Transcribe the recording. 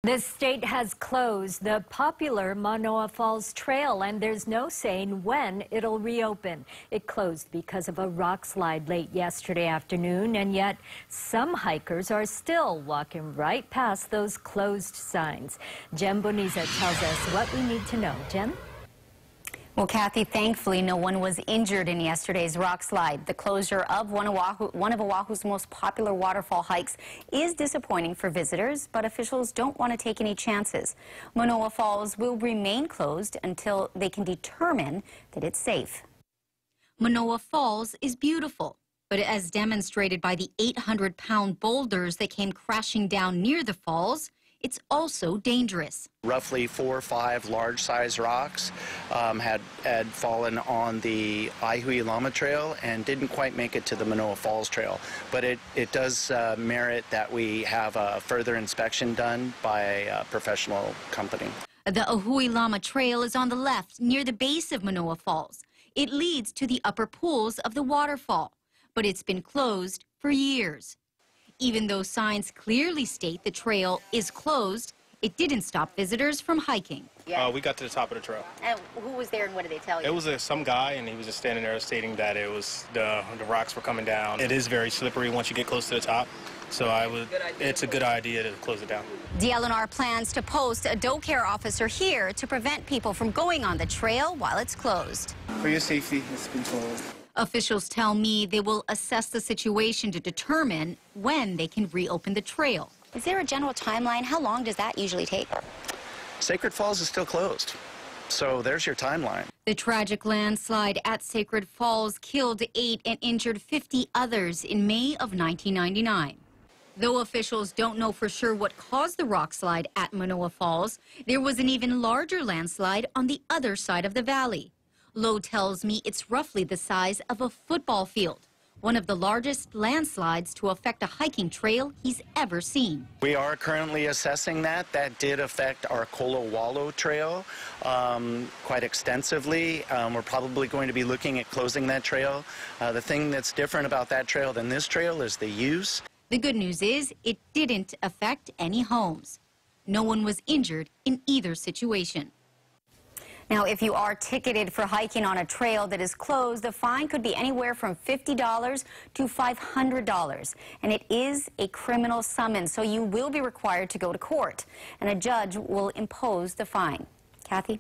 The state has closed the popular Manoa Falls Trail, and there's no saying when it'll reopen. It closed because of a rock slide late yesterday afternoon, and yet some hikers are still walking right past those closed signs. Jen Boniza tells us what we need to know. Jen? Well, Kathy, thankfully, no one was injured in yesterday's rock slide. The closure of one of Oahu's most popular waterfall hikes is disappointing for visitors, but officials don't want to take any chances. Manoa Falls will remain closed until they can determine that it's safe. Manoa Falls is beautiful, but as demonstrated by the 800-pound boulders that came crashing down near the falls, it's also dangerous. Roughly 4 or 5 large-sized rocks had fallen on the Aihuilama Trail and didn't quite make it to the Manoa Falls Trail. But it does merit that we have a further inspection done by a professional company. The Aihuilama Trail is on the left, near the base of Manoa Falls. It leads to the upper pools of the waterfall, but it's been closed for years. Even though signs clearly state the trail is closed, it didn't stop visitors from hiking. Yeah. We got to the top of the trail. And who was there and what did they tell you? It was some guy, and he was just standing there stating that it was the rocks were coming down. It is very slippery once you get close to the top, so it's a good idea to close it down. DLNR plans to post a DoCare officer here to prevent people from going on the trail while it's closed. For your safety, it's been closed. Officials tell me they will assess the situation to determine when they can reopen the trail. Is there a general timeline? How long does that usually take? Sacred Falls is still closed, so there's your timeline. The tragic landslide at Sacred Falls killed 8 and injured 50 others in May of 1999. Though officials don't know for sure what caused the rock slide at Manoa Falls, there was an even larger landslide on the other side of the valley. Lowe tells me it's roughly the size of a football field, one of the largest landslides to affect a hiking trail he's ever seen. We are currently assessing that. That did affect our Kolowalo Trail quite extensively. We're probably going to be looking at closing that trail. The thing that's different about that trail than this trail is the use. The good news is it didn't affect any homes. No one was injured in either situation. Now, if you are ticketed for hiking on a trail that is closed, the fine could be anywhere from $50 to $500. And it is a criminal summons, so you will be required to go to court. And a judge will impose the fine. Kathy?